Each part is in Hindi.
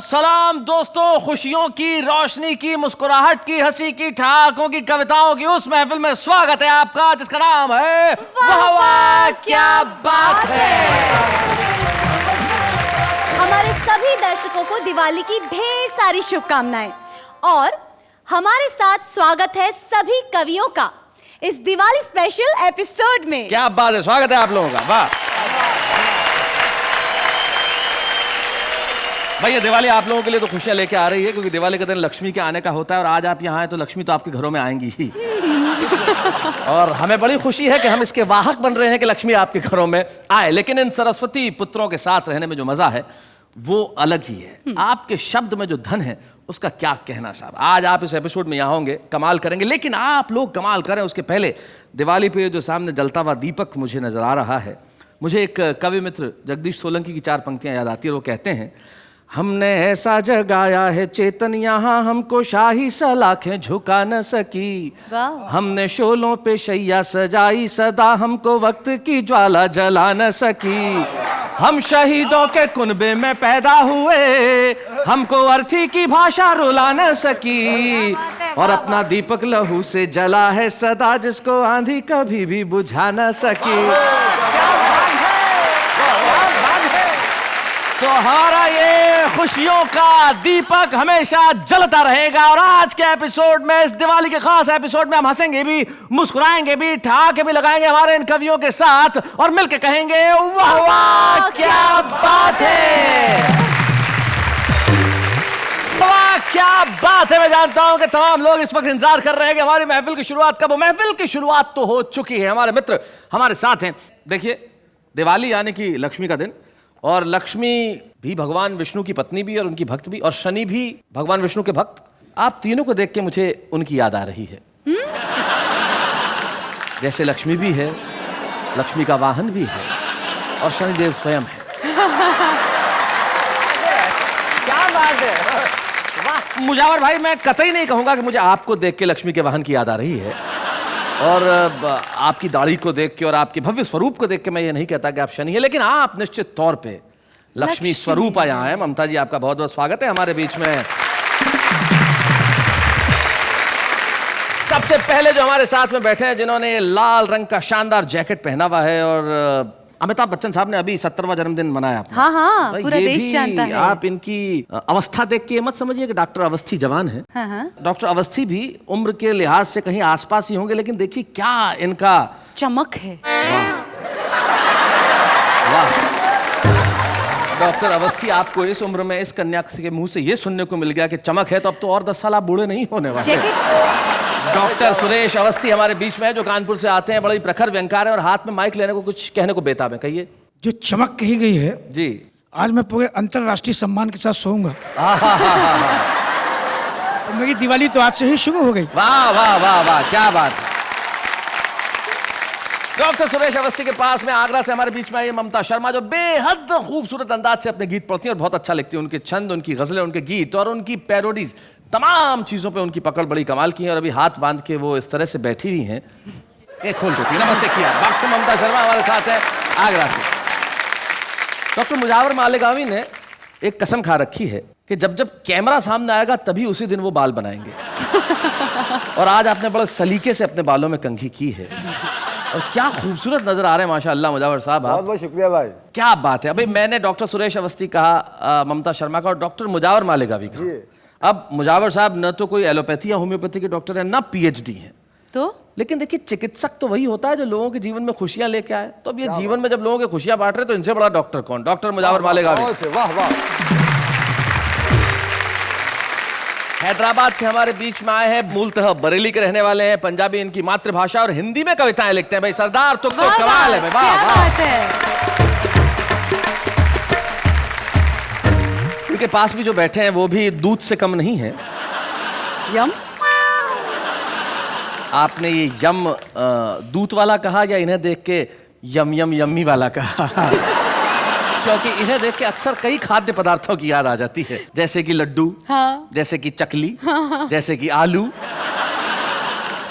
सलाम दोस्तों, खुशियों की, रोशनी की, मुस्कुराहट की, हंसी की, ठहाकों की, कविताओं की उस महफिल में स्वागत है आपका जिसका नाम है वाह वाह क्या बात है। हमारे सभी दर्शकों को दिवाली की ढेर सारी शुभकामनाएं और हमारे साथ स्वागत है सभी कवियों का इस दिवाली स्पेशल एपिसोड में। क्या बात है, स्वागत है आप लोगों का। वाह भैया, दिवाली आप लोगों के लिए तो खुशियां लेके आ रही है क्योंकि दिवाली का दिन लक्ष्मी के आने का होता है और आज आप यहाँ आए तो लक्ष्मी तो आपके घरों में आएंगी ही। और हमें बड़ी खुशी है कि हम इसके वाहक बन रहे हैं कि लक्ष्मी आपके घरों में आए। लेकिन इन सरस्वती पुत्रों के साथ रहने में जो मजा है वो अलग ही है। आपके शब्द में जो धन है उसका क्या कहना साहब। आज आप इस एपिसोड में यहाँ होंगे, कमाल करेंगे, लेकिन आप लोग कमाल करें उसके पहले दिवाली पे जो सामने जलता हुआ दीपक मुझे नजर आ रहा है, मुझे एक कवि मित्र जगदीश सोलंकी की 4 पंक्तियां याद आती है। वो कहते हैं, हमने ऐसा जगाया है चेतन यहाँ हमको शाही सलाखें झुका न सकी, हमने शोलों पे शैया सजाई सदा हमको वक्त की ज्वाला जला न सकी, हम शहीदों के कुनबे में पैदा हुए हमको अर्थी की भाषा रुला न सकी, और अपना दीपक लहू से जला है सदा जिसको आंधी कभी भी बुझा न सकी। तो हमारा ये खुशियों का दीपक हमेशा जलता रहेगा और आज के एपिसोड में, इस दिवाली के खास एपिसोड में हम हंसेंगे भी, मुस्कुराएंगे भी, ठहाके भी लगाएंगे हमारे इन कवियों के साथ और मिलके कहेंगे वाह वाह क्या बात है, वाह क्या बात है। मैं जानता हूं कि तमाम लोग इस वक्त इंतजार कर रहे हैं कि हमारी महफिल की शुरुआत कब हो। महफिल की शुरुआत तो हो चुकी है, हमारे मित्र हमारे साथ हैं। देखिए, दिवाली यानी कि लक्ष्मी का दिन, और लक्ष्मी भी भगवान विष्णु की पत्नी भी और उनकी भक्त भी, और शनि भी भगवान विष्णु के भक्त। आप तीनों को देख के मुझे उनकी याद आ रही है। जैसे लक्ष्मी भी है, लक्ष्मी का वाहन भी है और शनिदेव स्वयं है। क्या बात है, वाह। मुजावर भाई, मैं कतई नहीं कहूंगा कि मुझे आपको देख के लक्ष्मी के वाहन की याद आ रही है, और आपकी दाढ़ी को देख के और आपके भव्य स्वरूप को देख के मैं ये नहीं कहता कि आप शनि है, लेकिन आप निश्चित तौर पे लक्ष्मी स्वरूप आया है। ममता जी, आपका बहुत बहुत स्वागत है हमारे बीच में। सबसे पहले जो हमारे साथ में बैठे हैं, जिन्होंने लाल रंग का शानदार जैकेट पहना हुआ है, और अमिताभ बच्चन साहब ने अभी 70वां जन्मदिन मनाया आपने। हाँ, पूरा देश जानता है। आप इनकी अवस्था देख के मत समझिए कि डॉक्टर अवस्थी जवान है। डॉक्टर अवस्थी भी उम्र के लिहाज से कहीं आसपास ही होंगे, लेकिन देखिए क्या इनका चमक है। वाह। डॉक्टर अवस्थी, आपको इस उम्र में इस कन्या के मुंह से ये सुनने को मिल गया कि चमक है, तो अब तो और 10 साल आप बूढ़े नहीं होने वाले। डॉक्टर सुरेश अवस्थी हमारे बीच में है, जो कानपुर से आते हैं, बड़ी प्रखर व्यंग्यकार है और हाथ में माइक लेने को कुछ कहने को बेताब है। कहिए। जो चमक कही गई है जी, आज मैं पूरे अंतरराष्ट्रीय सम्मान के साथ सोऊंगा। मेरी दिवाली तो आज से ही शुरू हो गई। वाह वाह वाह वाह, क्या बात है। डॉक्टर सुरेश अवस्थी के पास में आगरा से हमारे बीच में आई ममता शर्मा, जो बेहद खूबसूरत अंदाज से अपने गीत पढ़ती हैं और बहुत अच्छा लिखती है। उनके छंद, उनकी गजलें, उनके गीत और उनकी पैरोडीज, तमाम चीजों पे उनकी पकड़ बड़ी कमाल की है। और अभी हाथ बांध के वो इस तरह से बैठी हुई हैं, एक खोल देती है। नमस्ते किया। डॉक्टर ममता शर्मा हमारे साथ है आगरा से। डॉक्टर मुजावर मालेगावी ने एक कसम खा रखी है कि जब जब कैमरा सामने आएगा तभी उसी दिन वो बाल बनाएंगे। और आज आपने बड़े सलीके से अपने बालों में कंघी की है और क्या खूबसूरत नजर आ रहे हैं माशाअल्लाह मुजावर साहब। बहुत बहुत शुक्रिया भाई। क्या बात है। अभी मैंने डॉक्टर सुरेश अवस्थी कहा, ममता शर्मा का, और डॉक्टर मुजावर मालेगावी का। अब मुजावर साहब न तो कोई एलोपैथी या होम्योपैथी के डॉक्टर हैं, ना पीएचडी हैं, तो लेकिन देखिए, चिकित्सक तो वही होता है जो लोगों के जीवन में खुशियां लेके आए। तो अब ये जीवन में जब लोगों की खुशियां बांट रहे, तो इनसे बड़ा डॉक्टर कौन। डॉक्टर मुजावर मालेगावी। वाह वाह। हैदराबाद से हमारे बीच में आए हैं, मूलतः बरेली के रहने वाले हैं, पंजाबी इनकी मातृभाषा और हिंदी में कविताएं लिखते हैं। भाई सरदार तो कमाल है। वाह वाह। उनके पास भी जो बैठे हैं वो भी दूध से कम नहीं है। यम। आपने ये यम दूध वाला कहा या इन्हें देख के यम यम यम्मी वाला कहा? क्योंकि इन्हें देख के अक्सर कई खाद्य पदार्थों की याद आ जाती है, जैसे कि लड्डू, जैसे कि चकली, जैसे कि आलू।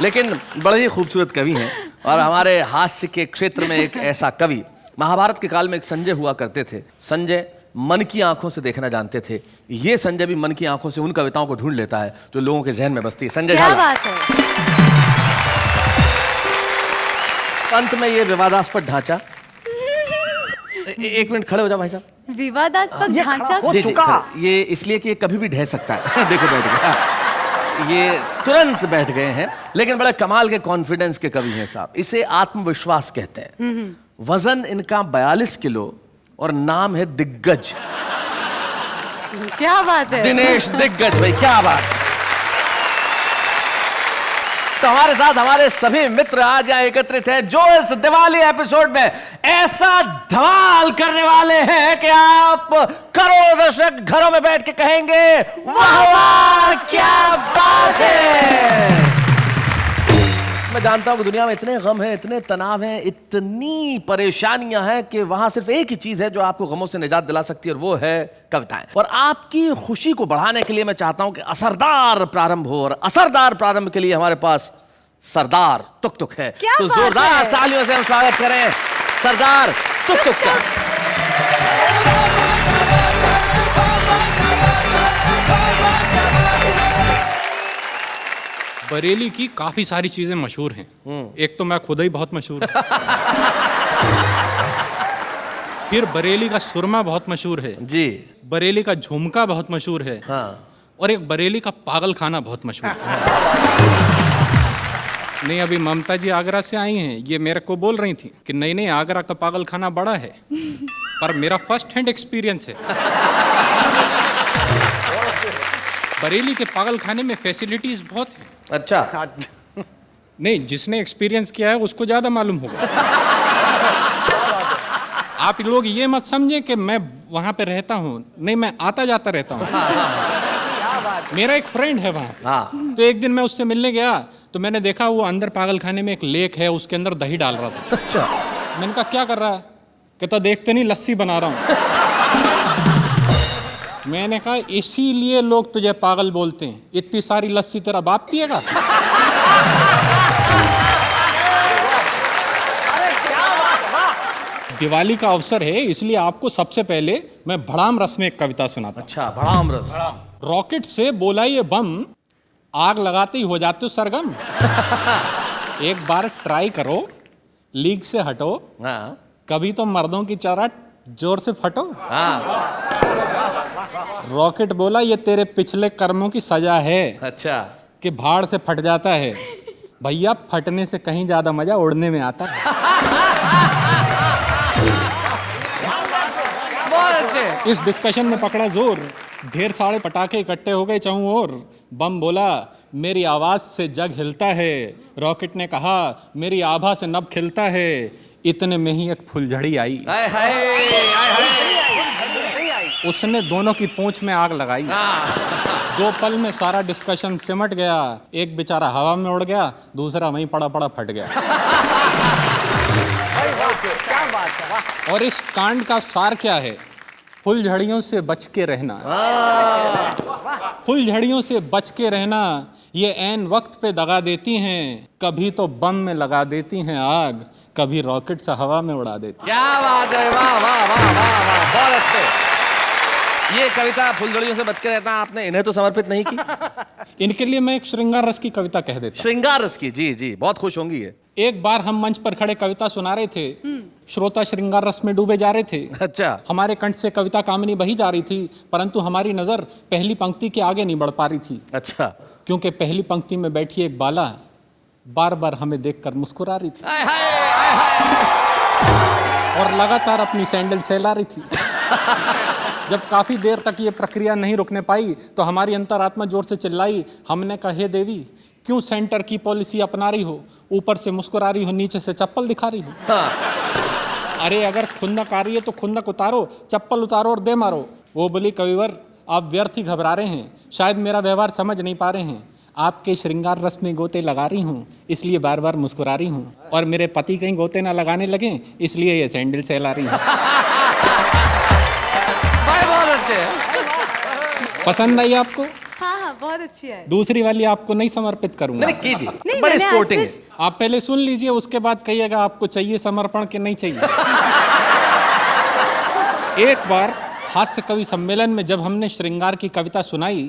लेकिन बड़े ही खूबसूरत कवि हैं। और हमारे हास्य के क्षेत्र में एक ऐसा कवि, महाभारत के काल में एक संजय हुआ करते थे। संजय मन की आंखों से देखना जानते थे। ये संजय भी मन की आंखों से उन कविताओं को ढूंढ लेता है जो लोगों के जहन में बसती है। संजय क्या झाला। बात है। अंत में ये विवादास्पद ढांचा। एक मिनट खड़े हो जाओ भाई साहब। विवादास्पद ढांचा। जी, ये इसलिए कि ये कभी भी ढह सकता है। देखो बैठ गया, ये तुरंत बैठ गए हैं। लेकिन बड़ा कमाल के कॉन्फिडेंस के कवि हैं साहब। इसे आत्मविश्वास कहते हैं। वजन इनका 42 किलो और नाम है दिग्गज। क्या बात है। दिनेश दिग्गज भाई, क्या बात है। तो हमारे साथ हमारे सभी मित्र आज यहाँ एकत्रित हैं जो इस दिवाली एपिसोड में ऐसा धमाल करने वाले हैं कि आप करोड़ों दर्शक घरों में बैठ के कहेंगे वाह वाह क्या बात है। मैं जानता हूं कि दुनिया में इतने गम हैं, इतने तनाव हैं, इतनी परेशानियां हैं कि वहां सिर्फ एक ही चीज है जो आपको गमों से निजात दिला सकती है और वो है कविताएं। और आपकी खुशी को बढ़ाने के लिए मैं चाहता हूं कि असरदार प्रारंभ हो, और असरदार प्रारंभ के लिए हमारे पास सरदार तुक तुक है। क्या तो बात जोरदार है? तालियों से हम स्वागत करें सरदार तुक तुक का। बरेली की काफी सारी चीजें मशहूर हैं। एक तो मैं खुद ही बहुत मशहूर हूं। फिर बरेली का सुरमा बहुत मशहूर है जी। बरेली का झुमका बहुत मशहूर है। हाँ। और एक बरेली का पागल खाना बहुत मशहूर है। नहीं, अभी ममता जी आगरा से आई हैं, ये मेरे को बोल रही थी कि नहीं नहीं आगरा का पागल खाना बड़ा है, पर मेरा फर्स्ट हैंड एक्सपीरियंस है। बरेली के पागल खाने में फैसिलिटीज बहुत हैं। अच्छा। नहीं, जिसने एक्सपीरियंस किया है उसको ज्यादा मालूम होगा। आप लोग ये मत समझें कि मैं वहां पे रहता हूँ, नहीं, मैं आता जाता रहता हूँ। मेरा एक फ्रेंड है वहां। हाँ। तो एक दिन मैं उससे मिलने गया तो मैंने देखा वो अंदर पागल खाने में एक लेक है, उसके अंदर दही डाल रहा था। अच्छा। मैंने कहा क्या कर रहा है? कहता देखते नहीं लस्सी बना रहा हूँ। मैंने कहा इसीलिए लोग तुझे पागल बोलते हैं, इतनी सारी लस्सी तेरा बाप पिएगा? दिवाली का अवसर है इसलिए आपको सबसे पहले मैं भड़ाम रस में एक कविता सुनाता हूं। अच्छा, भड़ाम रस। रॉकेट से बोला ये बम, आग लगाते ही हो जाते हो सरगम। एक बार ट्राई करो, लीक से हटो, हाँ। कभी तो मर्दों की चौराट जोर से फटो। हाँ। रॉकेट बोला ये तेरे पिछले कर्मों की सजा है अच्छा। कि भाड़ से फट जाता है। भैया फटने से कहीं ज्यादा मजा उड़ने में आता है। बहुत अच्छे। इस डिस्कशन में पकड़ा जोर, ढेर सारे पटाखे इकट्ठे हो गए चारों ओर। बम बोला मेरी आवाज से जग हिलता है, रॉकेट ने कहा मेरी आभा से नभ खिलता है। इतने में ही एक फुलझड़ी आई, हाय हाय हाय हाय। उसने दोनों की पूंछ में आग लगाई। 2 पल में सारा डिस्कशन सिमट गया। एक बेचारा हवा में उड़ गया, दूसरा वहीं पड़ा पड़ा फट गया। और इस कांड का सार क्या है? फुलझड़ियों से बच के रहना। फुलझड़ियों से बच के रहना, ये ऐन वक्त पे दगा देती हैं। कभी तो बम में लगा देती हैं आग, कभी रॉकेट से हवा में उड़ा देती। क्या बात है, वाह वाह वाह वाह वाह, बहुत अच्छे। ये कविता फुलझड़ियों से बच के रहना आपने इन्हें तो समर्पित नहीं की। इनके लिए मैं एक श्रृंगार रस की कविता कह देता। श्रृंगार रस की, जी जी, बहुत खुश होंगी ये। एक बार हम मंच पर खड़े कविता सुना रहे थे, श्रोता श्रृंगार रस में डूबे जा रहे थे। अच्छा। हमारे कंठ से कविता कामनी बही जा रही थी, परंतु हमारी नजर पहली पंक्ति के आगे नहीं बढ़ पा रही थी, अच्छा। क्योंकि पहली पंक्ति में बैठी एक बाला बार बार हमें देखकर मुस्कुरा रही थी हाय हाय हाय हाय। और लगातार अपनी सैंडल सहला रही थी। जब काफी देर तक ये प्रक्रिया नहीं रुकने पाई तो हमारी अंतरात्मा जोर से चिल्लाई। हमने कहा हे देवी, क्यों सेंटर की पॉलिसी अपना रही हो? ऊपर से मुस्कुरा रही हो, नीचे से चप्पल दिखा रही हो। हाँ। अरे अगर खुंदक आ रही है तो खुंदक उतारो, चप्पल उतारो और दे मारो। वो बोली कविवर आप व्यर्थ ही घबरा रहे हैं, शायद मेरा व्यवहार समझ नहीं पा रहे हैं। आपके श्रृंगार रस में गोते लगा रही हूँ, इसलिए बार बार मुस्कुरा रही हूँ। और मेरे पति कहीं गोते ना लगाने लगे, इसलिए ये सैंडल सहला रही हूँ। बहुत अच्छे। पसंद आई आपको? हाँ हाँ, बहुत अच्छी है। दूसरी वाली आपको नहीं समर्पित करूंगा। नहीं कीजिए, नहीं, बड़ी मैंने स्पोर्टिंग है। ऐसे आप पहले सुन लीजिए, उसके बाद कहिएगा आपको चाहिए समर्पण कि नहीं चाहिए। एक बार हास्य कवि सम्मेलन में जब हमने श्रृंगार की कविता सुनाई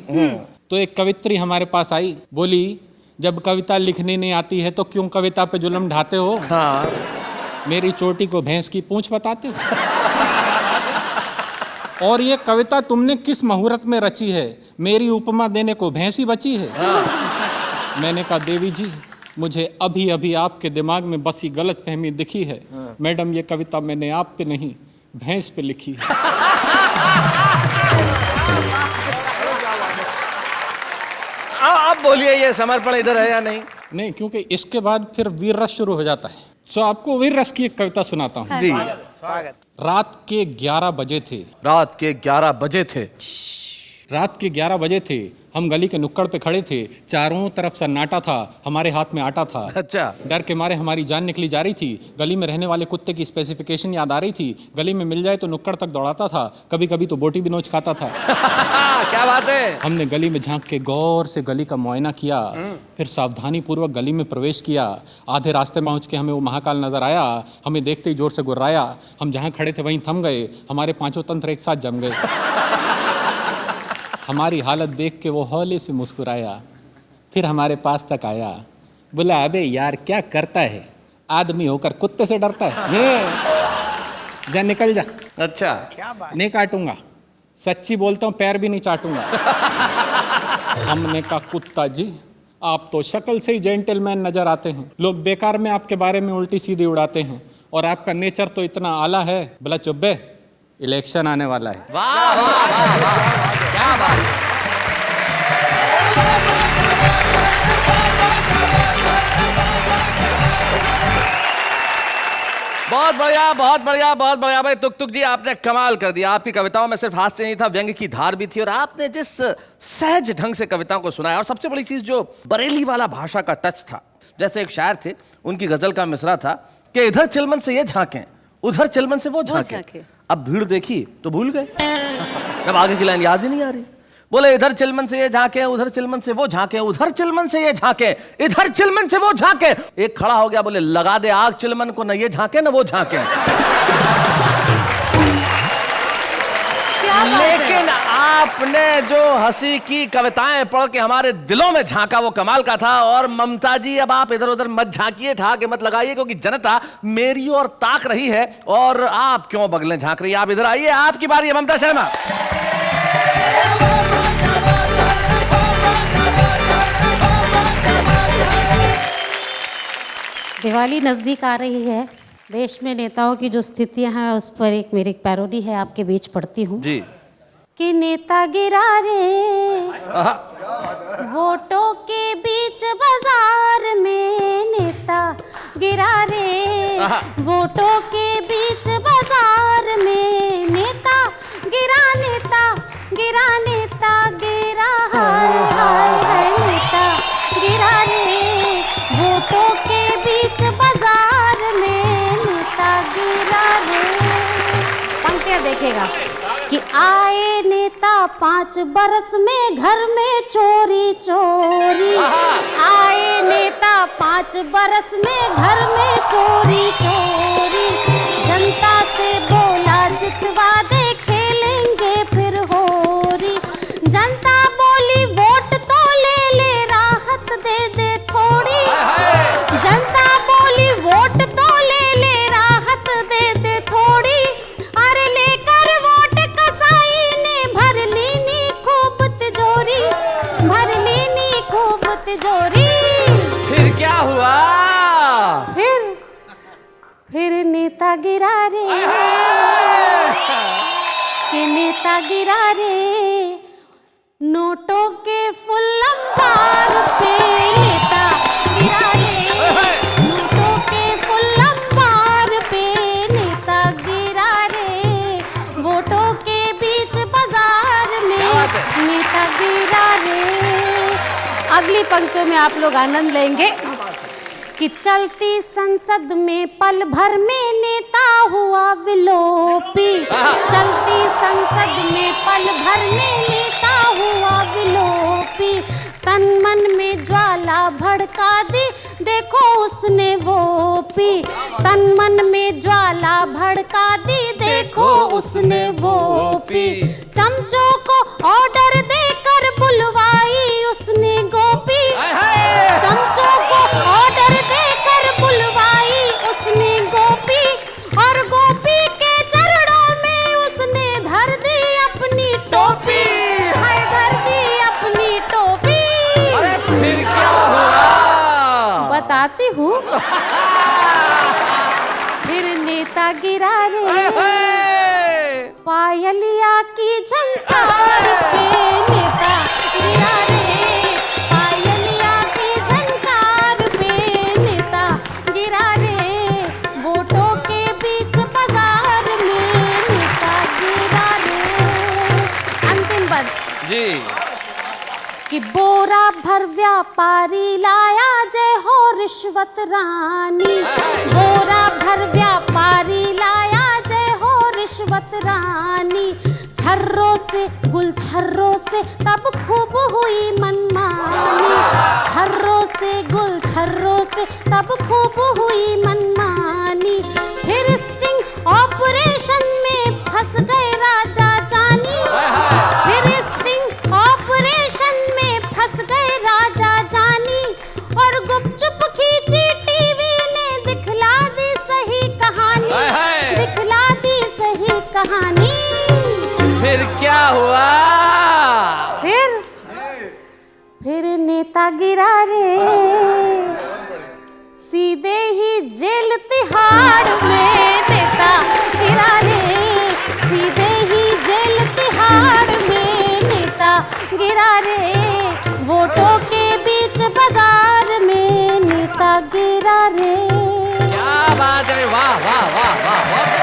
तो एक कवित्री हमारे पास आई, बोली जब कविता लिखनी नहीं आती है तो क्यों कविता पे जुल्म ढाते हो? हाँ। मेरी चोटी को भैंस की पूंछ बताते हो? और ये कविता तुमने किस मुहूर्त में रची है? मेरी उपमा देने को भैंस ही बची है। मैंने कहा देवी जी, मुझे अभी अभी आपके दिमाग में बसी गलत फहमी दिखी है। मैडम, ये कविता मैंने आप पे नहीं भैंस पे लिखी है। आप बोलिए, ये समर्पण इधर है या नहीं? नहीं, क्योंकि इसके बाद फिर वीर रस शुरू हो जाता है। सो आपको वीर रस की एक कविता सुनाता हूँ। जी। रात के 11 बजे थे। रात के 11 बजे थे। रात के 11 बजे थे। हम गली के नुक्कड़ पे खड़े थे। चारों तरफ सन्नाटा था। हमारे हाथ में आटा था। अच्छा। डर के मारे हमारी जान निकली जा रही थी। गली में रहने वाले कुत्ते की स्पेसिफिकेशन याद आ रही थी। गली में मिल जाए तो नुक्कड़ तक दौड़ाता था। कभी कभी तो बोटी भी नोच खाता था। क्या बात है। हमने गली में झांक के गौर से गली का मुआयना किया। फिर सावधानी पूर्वक गली में प्रवेश किया। आधे रास्ते पहुंच के हमें वो महाकाल नजर आया। हमें देखते ही जोर से गुर्राया। हम जहाँ खड़े थे वहीं थम गए। हमारे पांचों तंत्र एक साथ जम गए। हमारी हालत देख के वो हौले से मुस्कुराया। फिर हमारे पास तक आया। बोला, अबे यार क्या करता है, आदमी होकर कुत्ते से डरता है? जा निकल जा। अच्छा। नहीं काटूंगा, सच्ची बोलता हूँ, पैर भी नहीं चाटूंगा। हमने कहा, कुत्ता जी आप तो शक्ल से ही जेंटलमैन नजर आते हैं। लोग बेकार में आपके बारे में उल्टी सीधी उड़ाते हैं और आपका नेचर तो इतना आला है। बोला, चुप बे, इलेक्शन आने वाला है। वाह वाह वाह वाह, क्या बात। बहुत बढ़िया, बहुत बढ़िया, बहुत बढ़िया भाई तुक जी, आपने कमाल कर दिया। आपकी कविताओं में सिर्फ हास्य नहीं था, व्यंग्य की धार भी थी। और आपने जिस सहज ढंग से कविताओं को सुनाया, और सबसे बड़ी चीज जो बरेली वाला भाषा का टच था। जैसे एक शायर थे, उनकी गजल का मिसरा था कि इधर चिलमन से ये झांकें, उधर चिलमन से वो झांकें। अब भीड़ देखी तो भूल गए। अब आगे की लाइन याद ही नहीं आ रही। बोले, इधर चिलमन से ये झांके, उधर चिलमन से वो झांके, उधर चिलमन से ये झांके, इधर चिलमन से वो झांके। एक खड़ा हो गया, बोले, लगा दे आग चिलमन को, न ये झांके न वो झांके। लेकिन आपने जो हंसी की कविताएं पढ़ के हमारे दिलों में झांका, वो कमाल का था। और ममता जी, अब आप इधर उधर मत झांकिए, ठाके मत लगाइए, क्योंकि जनता मेरी ओर ताक रही है। और आप क्यों बगलें झांक रही है? आप इधर आइए, आपकी बारी है ममता शर्मा। दिवाली नज़दीक आ रही है। देश में नेताओं की जो स्थितियां हैं उस पर एक मेरी पैरोडी है, आपके बीच पढ़ती हूँ जी। कि नेता गिरा रे वोटों के बीच बाजार में, नेता गिरा रे वोटों के बीच बाजार में, नेता गिरा, नेता गिरा, नेता गिरा, हाय हाय हाय, नेता गिरा रे वोटों के बीच बाजार में, नेता गिरा रे। पंक्तियां देखेगा कि आए नेता 5 बरस में घर में चोरी चोरी, आए नेता 5 बरस में घर में चोरी चोरी, जनता से बोला जितवा दे खेलेंगे फिर होरी, जनता बोली वोट तो ले ले राहत दे दे थोड़ी, जनता बोली वोट तो ले ले राहत दे दे थोड़ी, अरे लेकर वोट कसाई ने भर लीनी खूब तिजोरी, भर लीनी खूब तिजोरी। फिर क्या हुआ? फिर नेता गिरा रे, कि नेता गिरा रे नोटों के फुल अंबार पे, नेता गिरा रे नोटों के फुल अंबार पे, नेता गिरा रे वोटों के बीच बाजार में, नेता गिरा रे। अगली पंक्तियों में आप लोग आनंद लेंगे कि चलती संसद में पल भर में नेता हुआ विलोपी, चलती संसद में पल भर में नेता हुआ विलोपी, तन मन में ज्वाला भड़का दी देखो उसने वो पी, तन मन में ज्वाला भड़का दी देखो उसने वो पी। चमचों को ऑर्डर देकर बुलवाई उसने गोपी। चमचों को ऑर्डर देकर बुलवाई उसने गोपी, और गोपी के चरणों में उसने धर दी अपनी टोपी। हाय धर दी अपनी टोपी। अरे फिर क्या हुआ? बताती हूँ। फिर नेता गिरा रे पायलिया की झंकार पे, नेता गिरा रे पायलिया की झंकार पे, नेता गिरा रे वोटों के बीच बाजार में, नेता गिरा रे। अंतिम पद जी। कि बोरा भर व्यापारी लाया जय हो रिश्वत रानी। बोरा भर व्यापारी लाया जय हो रिश्वत रानी। छर्रों से गुल छर्रों से तब खूब हुई मनमानी। छर्रों से गुल छर्रों से तब खूब हुई मनमानी। फिर स्टिंग ऑपरेशन में फंस गए राजा जानी। फिर स्टिंग ऑपरेशन में फंस गए राजा जानी, और गुपचुप खींची टीवी ने दिखला दी सही कहानी। दिखला दी सही कहानी। फिर क्या हुआ? फिर नेता गिरा रे सीधे ही जेल तिहाड़ में। नेता गिरा रे सीधे ही जेल तिहाड़ में, नेता गिरा रे वोटों के बीच बाजार में, नेता गिरा रे। क्या बात है, वाह वाह वाह वाह वाह।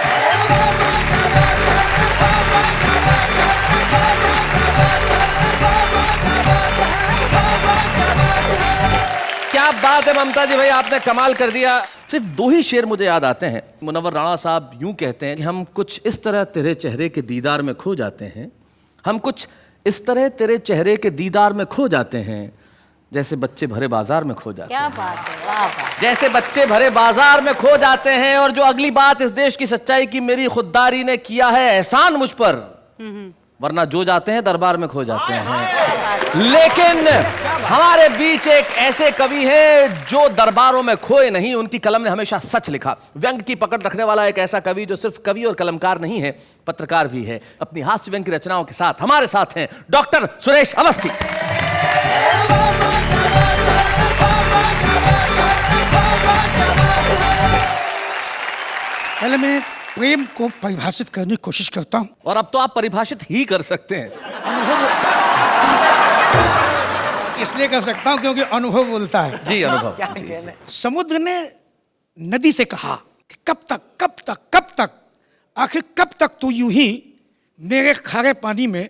क्या बात है ममता जी, भाई आपने कमाल कर दिया। सिर्फ दो ही शेर मुझे याद आते हैं। मुनव्वर राणा साहब यूं कहते हैं कि हम कुछ इस तरह तेरे चेहरे के दीदार में खो जाते हैं, हम कुछ इस तरह तेरे चेहरे के दीदार में खो जाते हैं, जैसे बच्चे भरे बाजार में खो जाते हैं। क्या बात है, वाह वाह। जैसे बच्चे भरे बाजार में खो जाते हैं। और जो अगली बात इस देश की सच्चाई की, मेरी खुददारी ने किया है एहसान मुझ पर, वरना जो जाते हैं दरबार में खो जाते हैं। लेकिन हमारे बीच एक ऐसे कवि हैं जो दरबारों में खोए नहीं, उनकी कलम ने हमेशा सच लिखा। व्यंग की पकड़ रखने वाला एक ऐसा कवि जो सिर्फ कवि और कलमकार नहीं है, पत्रकार भी है। अपनी हास्य व्यंग की रचनाओं के साथ हमारे साथ हैं डॉक्टर सुरेश अवस्थी। पहले मैं प्रेम को परिभाषित करने की कोशिश करता हूँ। और अब तो आप परिभाषित ही कर सकते हैं। इसलिए कर सकता हूँ क्योंकि अनुभव बोलता है। जी अनुभव। समुद्र ने नदी से कहा कि कब तक कब तक कब तक, आखिर कब तक तू यूं ही मेरे खारे पानी में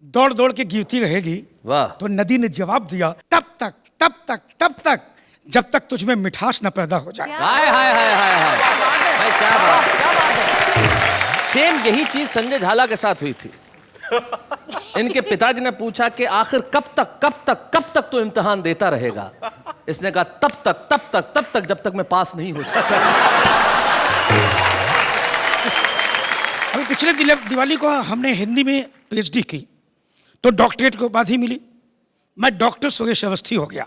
दौड़ दौड़ के गिरती रहेगी। वाह। तो नदी ने जवाब दिया, तब तक तब तक तब तक जब तक तुझ में मिठास न पैदा हो जाए। हाय हाय हाय हाय हाय भाई, क्या बात। सेम यही चीज संजय झाला के साथ हुई थी। इनके पिताजी ने पूछा कि आखिर कब तक तो इम्तिहान देता रहेगा। इसने कहा तब तक जब तक मैं पास नहीं हो जाता। अभी पिछले दिवाली को हमने हिंदी में पीएचडी की, तो डॉक्टरेट को उपाधि मिली। मैं डॉक्टर सुरेश अवस्थी हो गया।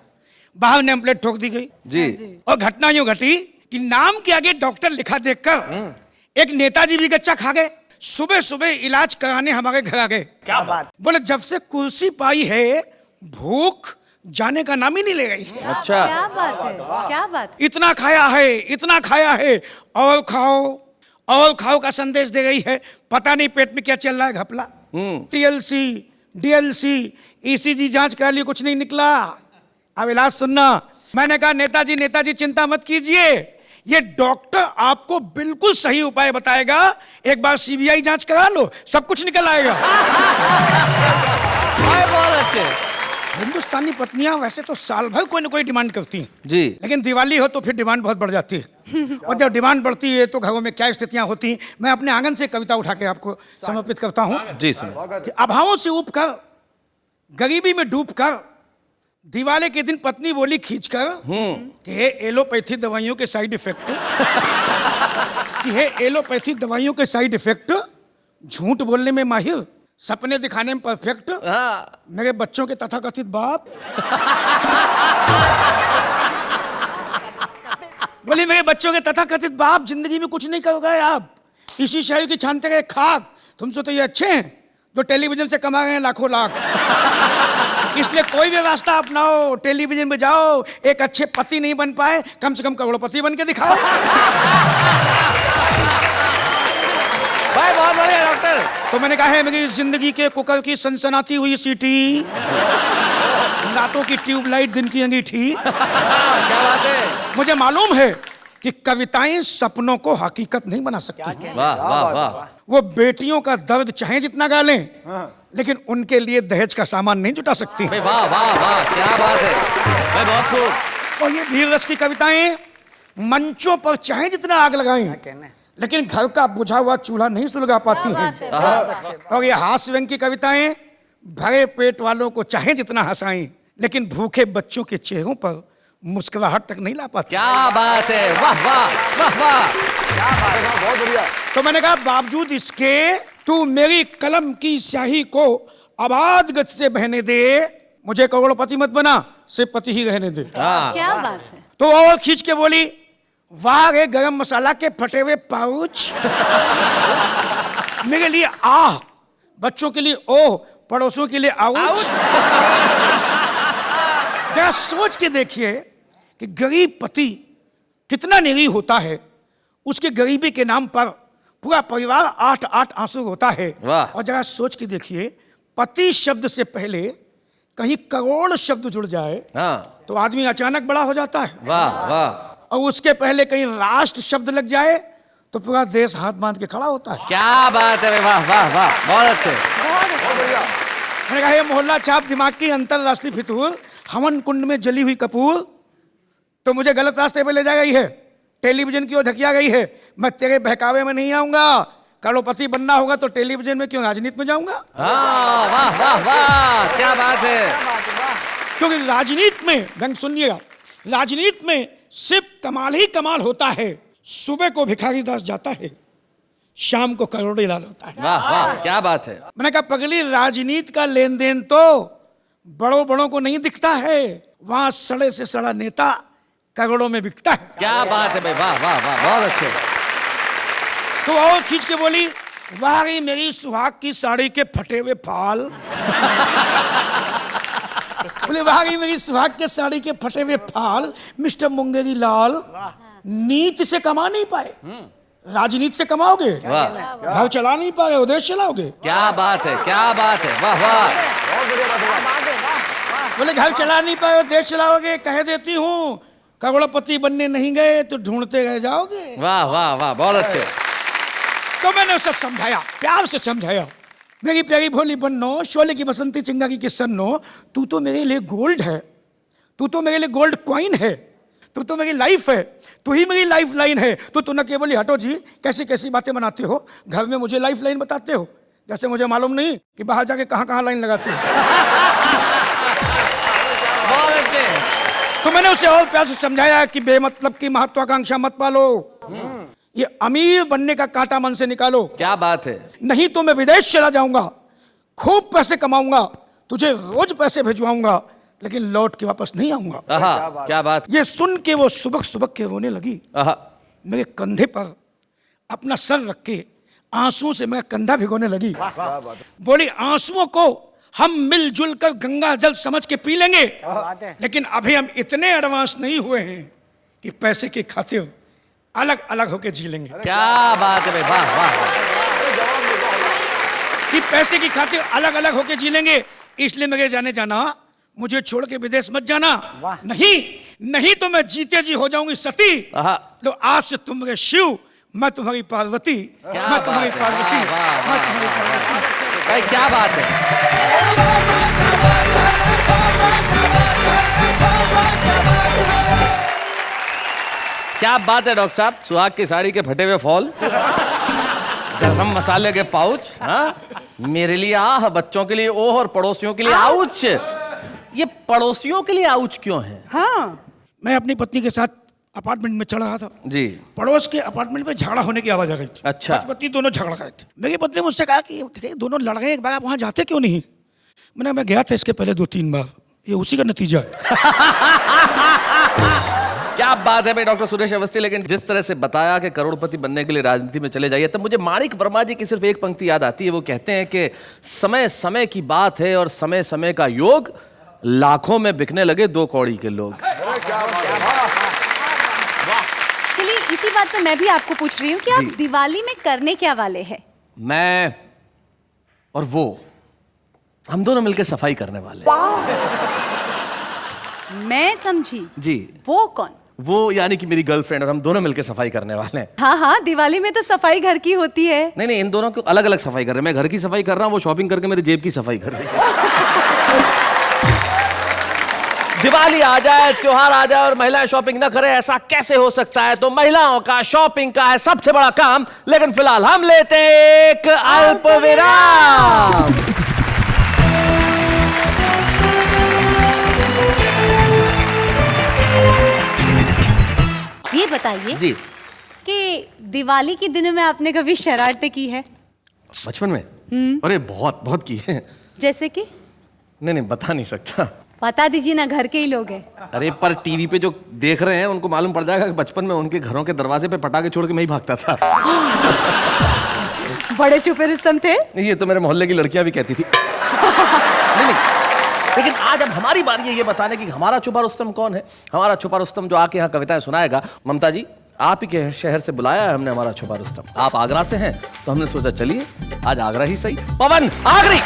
बाहर नेम प्लेट ठोक दी गई जी। और घटना यूं घटी कि नाम के आगे डॉक्टर लिखा देखकर एक नेताजी भी गच्चा खा गए। सुबह सुबह इलाज कराने हमारे घर आ गए। क्या बात। बोले जब से कुर्सी पाई है भूख जाने का नाम ही नहीं ले रही। अच्छा, क्या बात है, क्या बात। इतना खाया है और खाओ का संदेश दे रही है। पता नहीं पेट में क्या चल रहा है घपला। टीएलसी डीएलसी ईसीजी जांच करा ली, कुछ नहीं निकला। अब इलाज सुनना। मैंने कहा नेताजी चिंता मत कीजिए, ये डॉक्टर आपको बिल्कुल सही उपाय बताएगा। एक बार सीबीआई जांच करा लो, सब कुछ निकल आएगा। बहुत अच्छे। हिंदुस्तानी पत्नियां वैसे तो साल भर कोई ना कोई डिमांड करती हैं जी, लेकिन दिवाली हो तो फिर डिमांड बहुत बढ़ जाती है। और जब डिमांड बढ़ती है तो घरों में क्या स्थितियां होती हैं। मैं अपने आंगन से कविता उठा के आपको समर्पित करता हूं जी सुनिए। कि अभावों से ऊब कर, गरीबी में डूब कर, दिवाली के दिन पत्नी बोली खींचकर कि हे एलोपैथी दवाइयों के साइड इफेक्ट कि हे एलोपैथी दवाइयों के साइड इफेक्ट, झूठ बोलने में माहिर, सपने दिखाने में परफेक्ट, मेरे बच्चों के तथाकथित बाप। बोली मेरे बच्चों के तथाकथित बाप, जिंदगी में कुछ नहीं करोगे आप, इसी शहर की छानते गए खाक। तुमसे तो ये अच्छे हैं जो टेलीविजन से कमा रहे हैं लाखों लाख। इसलिए कोई भी रास्ता अपनाओ, टेलीविजन में जाओ, एक अच्छे पति नहीं बन पाए, कम से कम करोड़पति बन के दिखाओ। भाई बहुत बढ़िया डॉक्टर। तो मैंने कहा है मेरी जिंदगी के कुकर की सनसनाती हुई सीटी, रातों की ट्यूबलाइट दिन की अंगीठी। क्या बात है। मुझे मालूम है कि कविताएं सपनों को हकीकत नहीं बना सकती। वाह वाह वाह। वो बेटियों का दर्द चाहे जितना गा लें, लेकिन उनके लिए दहेज का सामान नहीं जुटा सकती। भाई वाह वाह वाह, क्या बात है भाई, बहुत खूब। और ये वीर रस की कविताएं मंचों पर चाहे जितना आग लगाएं, लेकिन घर का बुझा हुआ चूल्हा नहीं सुलगा पाती हैं। और ये हास्य व्यंग की कविताएं भरे पेट वालों को चाहे जितना हंसाएं, लेकिन भूखे बच्चों के चेहरों पर मुस्कुराहट तक नहीं ला पाती। क्या बात है, वाह वाह वाह वाह, क्या बात है, बहुत बढ़िया। तो मैंने कहा बावजूद इसके तू मेरी कलम की स्याही को आबाद गति से बहने दे, मुझे करोड़पति मत बना, सिर्फ पति ही रहने दे। क्या बात है। तो और खींच के बोली वाह रे गरम मसाला के फटे हुए पाउच। मेरे लिए आह, बच्चों के लिए ओह, पड़ोसियों के लिए आउच। जरा सोच के देखिए कि गरीब पति कितना निरीह होता है, उसके गरीबी के नाम पर पूरा परिवार 8-8 आंसू होता है। और जरा सोच के देखिए पति शब्द से पहले कहीं करोड़ शब्द जुड़ जाए तो आदमी अचानक बड़ा हो जाता है। वाह वाह। और उसके पहले कहीं राष्ट्र शब्द लग जाए तो पूरा देश हाथ बांध के खड़ा होता है। क्या बात है, वाह वाह वाह, बहुत अच्छे। मैंने कहा ये मोहल्ला छाप दिमाग की अंतरराष्ट्रीय फितूर, हवन कुंड में जली हुई कपूर, तो मुझे गलत रास्ते पे ले जा गई है, टेलीविजन की ओर धकिया गई है। मैं तेरे बहकावे में नहीं आऊंगा, करोड़पति बनना होगा तो टेलीविजन में क्यों, राजनीति में जाऊंगा। वाह वाह वाह, क्या बात है। क्योंकि राजनीति में, ढंग सुनिएगा, राजनीति में सिर्फ कमाल ही कमाल होता है। सुबह को भिखारी दास जाता है, शाम को करोड़ी लाल होता है। वाह वाह, क्या बात है। मैंने कहा पगली राजनीति का लेन देन तो बड़ों बड़ों को नहीं दिखता है, वहां सड़े से सड़ा नेता करोड़ों में बिकता है। क्या बात है भाई, वाह वाह वाह, बहुत अच्छे। तो और खींच के बोली वाह रे मेरी सुहाग की साड़ी के फटे हुए फाल। बोले वाह रे मेरी सुहाग के साड़ी के फटे हुए फाल, मिस्टर मुंगेरी लाल नीति से कमा नहीं पाए, राजनीति से कमाओगे, घर चला नहीं पाए, उदेश चलाओगे। क्या बात है, क्या बात है, वाह वाह। बोले घर चला नहीं पाए, देश चलाओगे, कह देती हूँ करोड़पति बनने नहीं गए तो ढूंढते रह जाओगे। वाह वाह वाह, बहुत अच्छे। तो मैंने उसे समझाया, प्यार से समझाया, मेरी प्यारी भोली बन्नो, शोले की बसंती चिंगारी की सन्नो, तू तो मेरे लिए गोल्ड है, तू तो मेरे लिए गोल्ड कॉइन है, तू तो मेरी लाइफ है, तू ही मेरी लाइफ लाइन है। तो न केवल हटो जी कैसी कैसी बातें बनाते हो, घर में मुझे लाइफ लाइन बताते हो, जैसे मुझे मालूम नहीं कि बाहर जाके कहाँ कहाँ लाइन लगाते हो। बहुत अच्छे। तो मैंने उसे और प्यार से समझाया कि बेमतलब की महत्वाकांक्षा मत पालो, ये अमीर बनने का कांटा मन से निकालो। क्या बात है। नहीं तो मैं विदेश चला जाऊंगा, खूब पैसे कमाऊंगा, तुझे रोज पैसे भिजवाऊंगा, लेकिन लौट के वापस नहीं आऊंगा। क्या बात। ये सुन के वो सुबह सुबह के रोने लगी, मेरे कंधे पर अपना सर रख के आंसुओं से मेरा कंधा भिगोने लगी। बोली आंसुओं को हम मिलजुल कर गंगा जल समझ के पी लेंगे, लेकिन अभी हम इतने एडवांस नहीं हुए हैं कि पैसे की खातिर अलग अलग होके जी लेंगे। क्या बात है भाई, वाह वाह। कि पैसे की खातिर अलग अलग होके जी लेंगे, इसलिए मेरे जाने जाना, मुझे छोड़ के विदेश मत जाना। नहीं नहीं तो मैं जीते जी हो जाऊंगी सती। तो आज से तुम मेरे शिव, मैं तुम्हारी पार्वती, मैं तुम्हारी पार्वती, मैं तुम्हारी पार्वती। भाई क्या बात है। क्या बात है डॉक्टर साहब, सुहाग की साड़ी के फटे हुए फॉल, गरम मसाले के पाउच, हाँ, मेरे लिए आह, बच्चों के लिए ओह और पड़ोसियों के लिए आउच। ये पड़ोसियों के लिए आउच क्यों है? हाँ, मैं अपनी पत्नी के साथ अपार्टमेंट में चढ़ रहा था, जी। पड़ोस के अपार्टमेंट में झगड़ा होने की आवाज आ गई थी। अच्छा। पति पत्नी दोनों झगड़ गए थे। मेरी पत्नी ने मुझसे कहा कि देखिए दोनों लड़ गए, एक बार आप वहां जाते क्यों नहीं? मैं गया था इसके पहले 2-3 बार, ये उसी का नतीजा है। क्या बात है भाई डॉक्टर सुरेश अवस्थी। लेकिन जिस तरह से बताया कि करोड़पति बनने के लिए राजनीति में चले जाइए, तब मुझे माणिक वर्मा जी की सिर्फ एक पंक्ति याद आती है। वो कहते हैं कि समय समय की बात है और समय समय का योग, लाखों में बिकने लगे 2 कौड़ी के लोग। चलिए इसी बात पे मैं भी आपको पूछ रही हूँ कि आप जी। दिवाली में करने क्या वाले हैं? मैं और वो, हम दोनों मिलकर सफाई करने वाले हैं। मैं समझी। जी। वो कौन? वो यानी कि मेरी गर्लफ्रेंड, और हम दोनों मिलकर सफाई करने वाले हैं। हाँ हाँ, दिवाली में तो सफाई घर की होती है। नहीं नहीं, इन दोनों को अलग अलग सफाई कर रहे हैं। मैं घर की सफाई कर रहा हूँ, वो शॉपिंग करके मेरी जेब की सफाई कर रही है। दिवाली आ जाए, त्योहार आ जाए और महिलाएं शॉपिंग ना करें, ऐसा कैसे हो सकता है? तो महिलाओं का शॉपिंग का है सबसे बड़ा काम। लेकिन फिलहाल हम लेते हैं एक अल्प विराम। ये बताइए जी। कि दिवाली के दिनों में आपने कभी शरारतें की है? बचपन में? अरे बहुत बहुत की है। जैसे कि? नहीं बता नहीं सकता। बता दीजिए ना, घर के ही लोग हैं। अरे पर टीवी पे जो देख रहे हैं उनको मालूम पड़ जाएगा कि बचपन में उनके घरों के दरवाजे पे पटाखे छोड़ के मैं ही भागता था। बड़े छुपे रुस्तम थे। ये तो मेरे मोहल्ले की लड़कियां भी कहती थी। नहीं लेकिन आज अब हमारी बारी है ये बताने की हमारा छुपा रुस्तम कौन है। हमारा छुपा रुस्तम जो आके यहाँ कविताएं सुनाएगा। ममता जी, आप ही के शहर से बुलाया है हमने हमारा छुपा रुस्तम। आप आगरा से हैं तो हमने सोचा चलिए आज आगरा ही सही। पवन आगरी।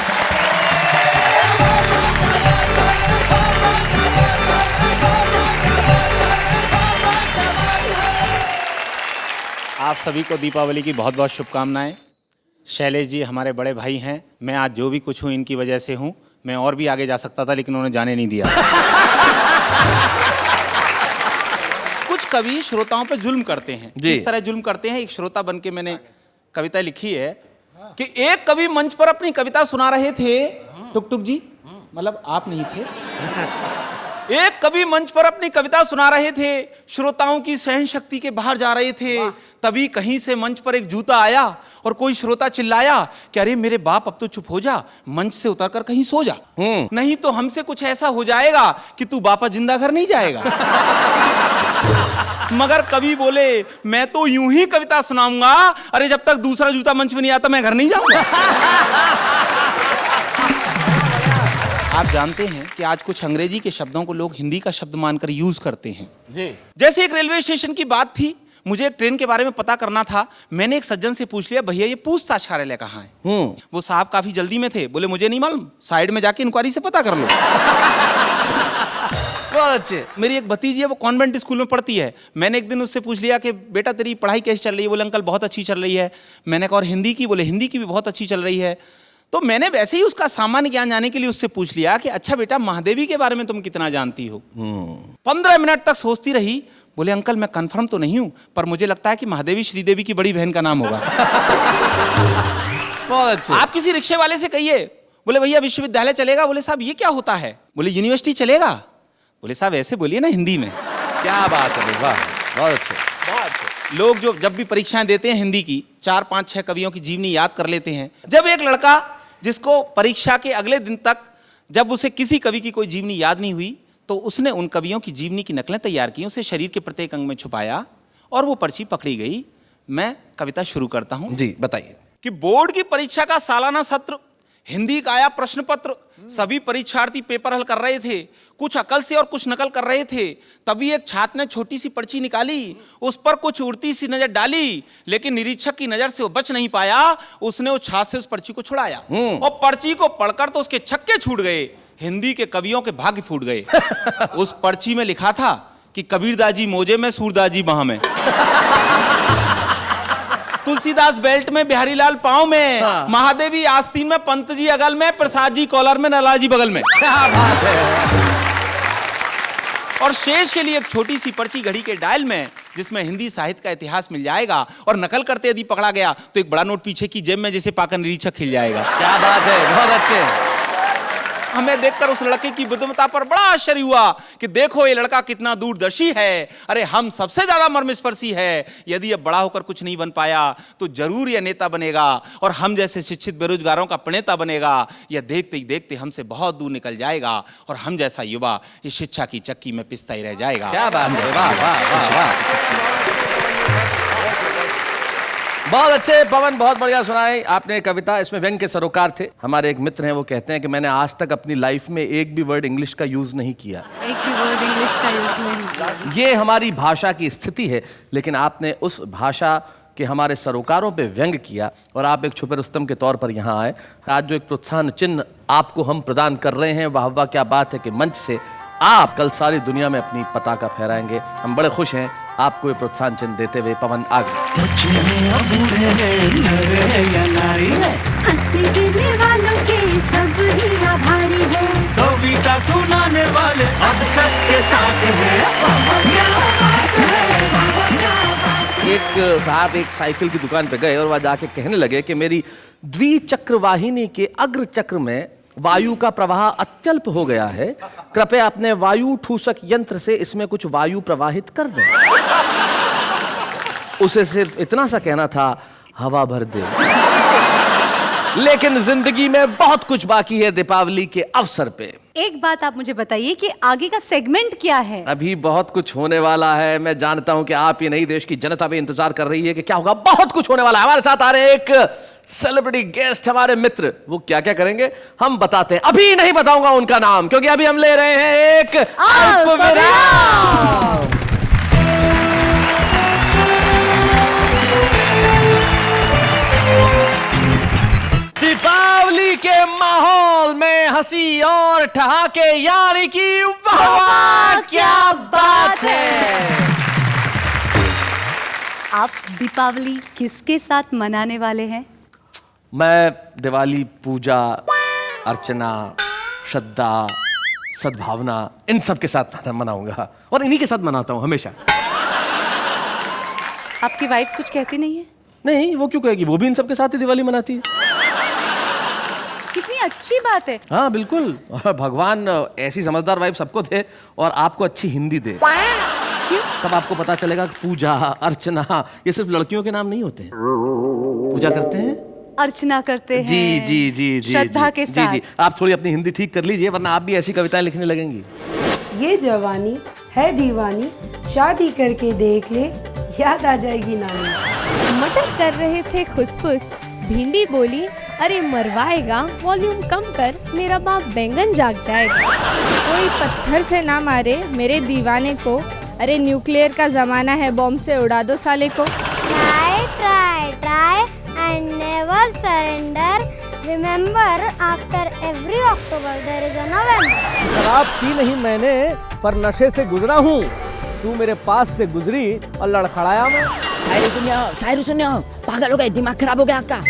आप सभी को दीपावली की बहुत बहुत शुभकामनाएं। शैलेश जी हमारे बड़े भाई हैं। मैं आज जो भी कुछ हूँ इनकी वजह से हूँ। मैं और भी आगे जा सकता था लेकिन उन्होंने जाने नहीं दिया। कुछ कवि श्रोताओं पे जुल्म करते हैं। इस तरह जुल्म करते हैं, एक श्रोता बन के मैंने कविता लिखी है कि एक कवि मंच पर अपनी कविता सुना रहे थे। टुक टुक जी, मतलब आप नहीं थे। एक कवि मंच पर अपनी कविता सुना रहे थे, श्रोताओं की सहन शक्ति के बाहर जा रहे थे। तभी कहीं से मंच पर एक जूता आया और कोई श्रोता चिल्लाया कि अरे मेरे बाप अब तो चुप हो जा, मंच से उतरकर कहीं सो जा, नहीं तो हमसे कुछ ऐसा हो जाएगा कि तू वापस जिंदा घर नहीं जाएगा। मगर कवि बोले मैं तो यूं ही कविता सुनाऊंगा, अरे जब तक दूसरा जूता मंच में नहीं आता मैं घर नहीं जाऊंगा। आप जानते हैं कि आज कुछ अंग्रेजी के शब्दों को लोग हिंदी का शब्द मानकर यूज करते हैं। जी। जैसे एक रेलवे स्टेशन की बात थी, मुझे एक ट्रेन के बारे में पता करना था। मैंने एक सज्जन से पूछ लिया, भैया ये पूछताछ कार्यालय कहाँ है? वो साहब काफी जल्दी में थे, बोले मुझे नहीं मालूम, साइड में जाके इंक्वायरी से पता कर लो। बहुत अच्छे। मेरी एक भतीजी है, वो कॉन्वेंट स्कूल में पढ़ती है। मैंने एक दिन उससे पूछ लिया कि बेटा तेरी पढ़ाई कैसी चल रही है? बोले अंकल बहुत अच्छी चल रही है। मैंने कहा और हिंदी की? बोले हिंदी की भी बहुत अच्छी चल रही है। तो मैंने वैसे ही उसका सामान्य ज्ञान जानने के लिए उससे पूछ लिया कि अच्छा बेटा महादेवी के बारे में तुम कितना जानती हो? 15 मिनट तक सोचती रही। बोले अंकल मैं कंफर्म तो नहीं हूं, पर मुझे लगता है कि महादेवी श्रीदेवी की बड़ी बहन का नाम होगा। बहुत अच्छा। आप किसी रिक्शे वाले से कहिए, बोले भैया विश्वविद्यालय चलेगा? बोले साहब ये क्या होता है? बोले यूनिवर्सिटी चलेगा? बोले साहब ऐसे बोलिए ना हिंदी में। क्या बात है, वाह बहुत अच्छे। लोग जो जब भी परीक्षाएं देते हैं हिंदी की, 4, 5, 6 कवियों की जीवनी याद कर लेते हैं। जब एक लड़का जिसको परीक्षा के अगले दिन तक जब उसे किसी कवि की कोई जीवनी याद नहीं हुई, तो उसने उन कवियों की जीवनी की नकलें तैयार की, उसे शरीर के प्रत्येक अंग में छुपाया और वो पर्ची पकड़ी गई। मैं कविता शुरू करता हूं। जी बताइए। कि बोर्ड की परीक्षा का सालाना सत्र, हिंदी का आया प्रश्न पत्र, सभी परीक्षार्थी पेपर हल कर रहे थे, कुछ अकल से और कुछ नकल कर रहे थे। तभी एक छात्र ने छोटी सी पर्ची निकाली, उस पर कुछ उड़ती सी नजर डाली, लेकिन निरीक्षक की नजर से वो बच नहीं पाया। उसने उस छात्र से उस पर्ची को छुड़ाया और पर्ची को पढ़कर तो उसके छक्के छूट गए, हिंदी के कवियों के भाग्य फूट गए। उस पर्ची में लिखा था कि कबीरदास जी मोजे में, सूरदास जी बाह में, तुलसीदास बेल्ट में, बिहारी लाल पाँव में, महादेवी आस्तीन में, पंत जी अगल में, प्रसाद जी कॉलर में, नला जी बगल में। क्या बात है। और शेष के लिए एक छोटी सी पर्ची घड़ी के डायल में, जिसमें हिंदी साहित्य का इतिहास मिल जाएगा। और नकल करते यदि पकड़ा गया तो एक बड़ा नोट पीछे की जेब में जैसे पाकर निरीक्षक खिल जाएगा। क्या बात है, बहुत अच्छे। हमें देखकर उस लड़के की बुद्धिमत्ता पर बड़ा आश्चर्य हुआ कि देखो ये लड़का कितना दूरदर्शी है। अरे हम सबसे ज्यादा मर्मस्पर्शी है। यदि ये बड़ा होकर कुछ नहीं बन पाया तो जरूर यह नेता बनेगा और हम जैसे शिक्षित बेरोजगारों का प्रणेता बनेगा। यह देखते ही देखते हमसे बहुत दूर निकल जाएगा और हम जैसा युवा इस शिक्षा की चक्की में पिसता ही रह जाएगा। क्या बात है, वाह वाह वाह वाह। बहुत अच्छे पवन, बहुत बढ़िया सुनाई आपने कविता। इसमें व्यंग के सरोकार थे। हमारे एक मित्र हैं, वो कहते हैं कि मैंने आज तक अपनी लाइफ में एक भी वर्ड इंग्लिश का यूज नहीं किया। एक भी वर्ड इंग्लिश का यूज नहीं किया। ये हमारी भाषा की स्थिति है, लेकिन आपने उस भाषा के हमारे सरोकारों पे व्यंग किया और आप एक छुपे रुस्तम के तौर पर यहाँ आए। आज जो एक प्रोत्साहन चिन्ह आपको हम प्रदान कर रहे हैं, वाह वाह क्या बात है कि मंच से आप कल सारी दुनिया में अपनी पताका फहराएंगे। हम बड़े खुश हैं आपको ये प्रोत्साहन चिन्ह देते हुए। पवन आगे। कविता सुनाने वाले अब सबके साथ हैं। एक साहब एक साइकिल की दुकान पे गए और वह जाके कहने लगे कि मेरी द्विचक्र वाहिनी के अग्र चक्र में वायु का प्रवाह अत्यल्प हो गया है, कृपया अपने वायु ठूसक यंत्र से इसमें कुछ वायु प्रवाहित कर दें। उसे सिर्फ इतना सा कहना था, हवा भर दे। लेकिन जिंदगी में बहुत कुछ बाकी है दीपावली के अवसर पे। एक बात आप मुझे बताइए कि आगे का सेगमेंट क्या है? अभी बहुत कुछ होने वाला है। मैं जानता हूं कि आप ये नहीं, देश की जनता भी इंतजार कर रही है कि क्या होगा। बहुत कुछ होने वाला है। हमारे साथ आ रहे हैं एक सेलिब्रिटी गेस्ट, हमारे मित्र। वो क्या क्या करेंगे हम बताते हैं। अभी नहीं बताऊंगा उनका नाम, क्योंकि अभी हम ले रहे हैं एक अल्पविराम। दीपावली के माहौल में हंसी और ठहाके, यानी कि वाह क्या बात है। आप दीपावली किसके साथ मनाने वाले हैं? मैं दिवाली पूजा अर्चना श्रद्धा सद्भावना इन सब के साथ मनाऊंगा और इन्हीं के साथ मनाता हूं हमेशा। आपकी वाइफ कुछ कहती नहीं है? नहीं, वो क्यों कहेगी, वो भी इन सब के साथ ही दिवाली मनाती है। कितनी अच्छी बात है। हाँ बिल्कुल, भगवान ऐसी समझदार वाइफ सबको दे और आपको अच्छी हिंदी दे। क्यों? तब आपको पता चलेगा कि पूजा अर्चना ये सिर्फ लड़कियों के नाम नहीं होते हैं। पूजा करते हैं, अर्चना करते हैं, जी जी जी जी श्रद्धा के जी साथ। जी। आप थोड़ी अपनी हिंदी ठीक कर लीजिए, वरना आप भी ऐसी कविताएं लिखने लगेंगी। ये जवानी है दीवानी, शादी करके देख ले, याद आ जाएगी नानी। मटर कर रहे थे खुसफुस, भिंडी बोली अरे मरवाएगा, वॉल्यूम कम कर, मेरा बाप बैंगन जाग जाएगा। कोई पत्थर से ना मारे मेरे दीवाने को, अरे न्यूक्लियर का जमाना है, बॉम्ब से उड़ा दो साले को। Try, try, try and never surrender. Remember, after every October there is a November. शराब पी नहीं मैंने, पर नशे से गुजरा हूँ। तू मेरे पास से गुजरी और लड़खड़ाया मैं। शायरी सुनियो, पागल हो गए, दिमाग खराब हो गया आपका।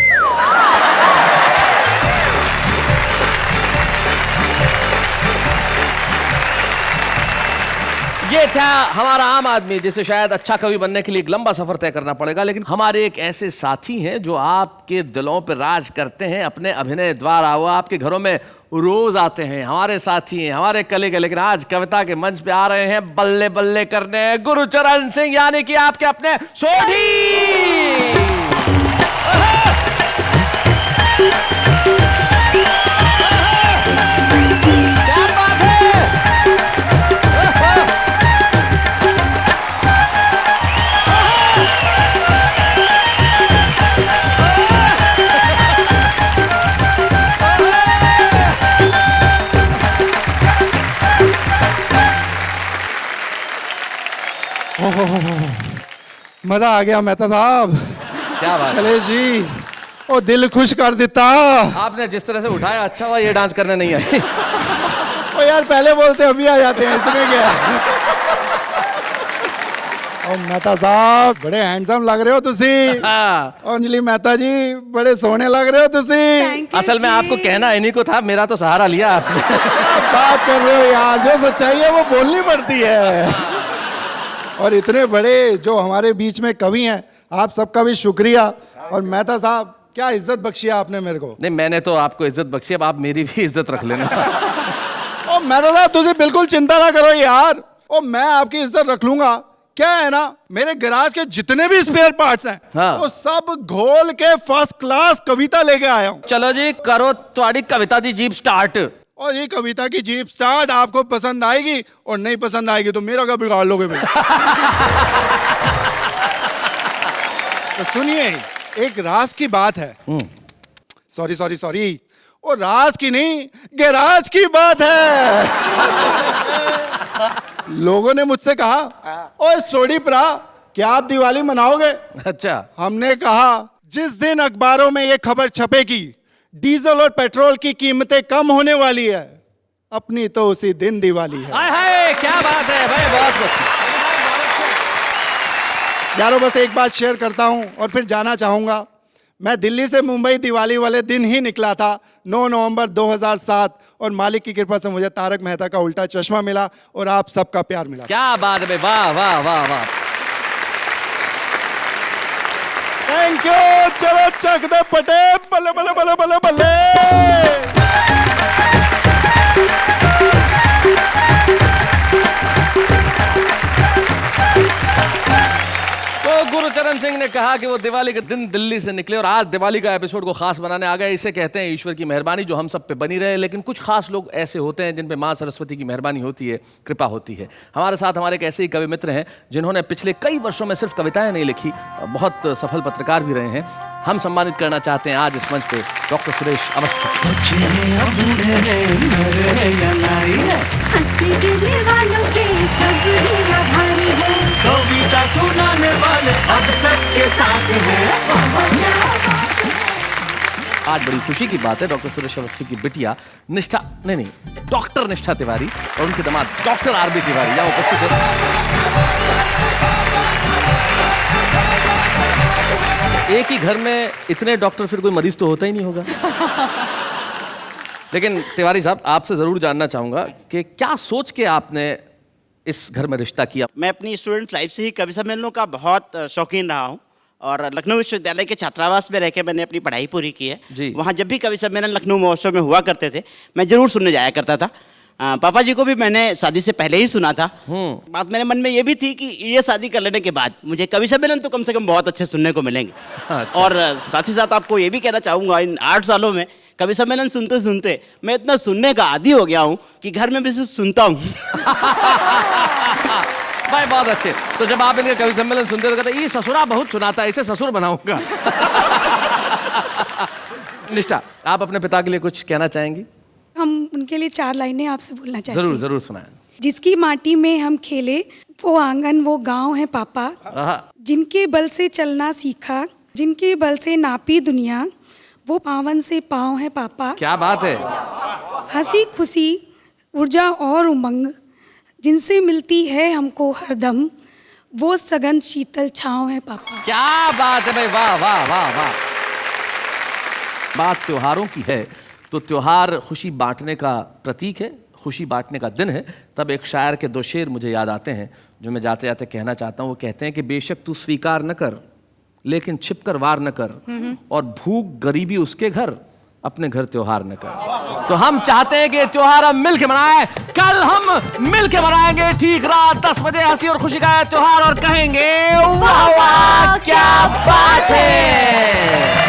ये था हमारा आम आदमी, जिसे शायद अच्छा कवि बनने के लिए एक लंबा सफर तय करना पड़ेगा। लेकिन हमारे एक ऐसे साथी हैं जो आपके दिलों पर राज करते हैं अपने अभिनय द्वारा। वो आपके घरों में रोज आते हैं, हमारे साथी हैं, हमारे कलीग, लेकिन आज कविता के मंच पे आ रहे हैं बल्ले बल्ले करने, गुरुचरण सिंह, यानी कि आपके अपने सोढ़ी। मजा आ गया मेहता साहब। क्या बात, चले जी, ओ दिल खुश कर देता। आपने जिस तरह से उठाया, अच्छा हुआ ये डांस करने नहीं आए। ओ यार पहले बोलते अभी आ जाते हैं, इसमें क्या। ओ मेहता साहब बड़े हैंडसम लग रहे हो तुसी। अंजलि मेहता जी बड़े सोने लग रहे हो तुसी। असल में आपको कहना इन्हीं को था, मेरा तो सहारा लिया आपने। बात कर रहे हो यार, जो सच्चाई है वो बोलनी पड़ती है। और इतने बड़े जो हमारे बीच में कवि हैं, आप सबका भी शुक्रिया। और मेहता साहब क्या इज्जत बख्शी है आपने मेरे को। नहीं, मैंने तो आपको इज्जत बख्शी, अब आप मेरी भी इज्जत रख लेना। मेहता साहब तुझे बिल्कुल चिंता ना करो यार, और मैं आपकी इज्जत रख लूंगा। क्या है ना, मेरे गैराज के जितने भी स्पेयर पार्ट्स हैं हाँ। वो सब घोल के फर्स्ट क्लास कविता लेके आया हूँ। चलो जी, करो तुम्हारी कविता दी जीप स्टार्ट। और ये कविता की जीप स्टार्ट आपको पसंद आएगी, और नहीं पसंद आएगी तो मेरा क्या बिगाड़ लोगे भाई। तो सुनिए, एक राज की बात है। सॉरी सॉरी सॉरी, वो राज की नहीं, गैराज की बात है। लोगों ने मुझसे कहा, ओए सोडी प्रा, क्या आप दिवाली मनाओगे? अच्छा। हमने कहा, जिस दिन अखबारों में ये खबर छपेगी डीजल और पेट्रोल की कीमतें कम होने वाली है, अपनी तो उसी दिन दिवाली है। हाय हाय, क्या बात है भाई, बहुत अच्छी। यारों बस एक बात शेयर करता हूं और फिर जाना चाहूंगा। मैं दिल्ली से मुंबई दिवाली वाले दिन ही निकला था, 9 नवंबर 2007, और मालिक की कृपा से मुझे तारक मेहता का उल्टा चश्मा मिला और आप सबका प्यार मिला। क्या बात है, वाह वाह वाह वाह। Thank you. चलो चक दे पटे, बल्ले बल्ले बल्ले बल्ले बल्ले। तो गुरुचरण सिंह ने कहा कि वो दिवाली के दिन दिल्ली से निकले और आज दिवाली का एपिसोड को खास बनाने आ गए। इसे कहते हैं ईश्वर की मेहरबानी जो हम सब पे बनी रहे। लेकिन कुछ खास लोग ऐसे होते हैं जिन पे माँ सरस्वती की मेहरबानी होती है, कृपा होती है। हमारे साथ हमारे एक ऐसे ही कवि मित्र हैं जिन्होंने पिछले कई वर्षों में सिर्फ कविताएं नहीं लिखी, बहुत सफल पत्रकार भी रहे हैं। हम सम्मानित करना चाहते हैं आज इस मंच पे डॉक्टर सुरेश अवस्थी। कविता सुनाने वाले अब सबके साथ हैं। आज बड़ी खुशी की बात है, डॉक्टर सुरेश अवस्थी की बिटिया निष्ठा, नहीं डॉक्टर निष्ठा तिवारी और उनके दामाद डॉक्टर आरबी तिवारी यहाँ उपस्थित है। एक ही घर में इतने डॉक्टर, फिर कोई मरीज तो होता ही नहीं होगा। लेकिन तिवारी साहब, आपसे जरूर जानना चाहूंगा कि क्या सोच के आपने इस घर में रिश्ता किया? मैं अपनी स्टूडेंट लाइफ से ही कवि सम्मेलनों का बहुत शौकीन रहा हूँ, और लखनऊ विश्वविद्यालय के छात्रावास में रहकर मैंने अपनी पढ़ाई पूरी की है। वहाँ जब भी कवि सम्मेलन लखनऊ महोत्सव में हुआ करते थे, मैं जरूर सुनने जाया करता था। पापा जी को भी मैंने शादी से पहले ही सुना था। बात मेरे मन में ये भी थी कि ये शादी कर लेने के बाद मुझे कवि सम्मेलन तो कम से कम बहुत अच्छे सुनने को मिलेंगे। अच्छा। और साथ ही साथ आपको ये भी कहना चाहूँगा, इन 8 सालों में कवि सम्मेलन सुनते सुनते मैं इतना सुनने का आदी हो गया हूँ कि घर में भी सिर्फ सुनता हूँ। भाई बहुत अच्छे। तो जब आप इनके कवि सम्मेलन सुनते तो कहते ये ससुरा बहुत सुनाता है, इसे ससुर बनाऊंगा। निष्ठा, आप अपने पिता के लिए कुछ कहना चाहेंगी? हम उनके लिए 4 लाइनें आपसे बोलना चाहते हैं। जरूर जरूर सुनाएं। जिसकी माटी में हम खेले वो आंगन वो गांव है पापा, जिनके बल से चलना सीखा, जिनके बल से नापी दुनिया, वो पावन से पाँव है पापा। क्या बात है। हंसी खुशी ऊर्जा और उमंग जिनसे मिलती है हमको हरदम, वो सघन शीतल छाँव है पापा। क्या बात है भाई, वाह वाह वाह वाह। बात त्योहारों की है तो त्योहार खुशी बांटने का प्रतीक है, खुशी बांटने का दिन है। तब एक शायर के 2 शेर मुझे याद आते हैं जो मैं जाते जाते कहना चाहता हूँ। वो कहते हैं कि बेशक तू स्वीकार न कर लेकिन छिप कर वार न कर, और भूख गरीबी उसके घर अपने घर त्योहार न कर। तो हम चाहते हैं कि त्योहार हम मिल के मनाएं। कल हम मिल के मनाएंगे ठीक रात 10 बजे हंसी और खुशी का त्योहार, और कहेंगे वाह वाह क्या बात है।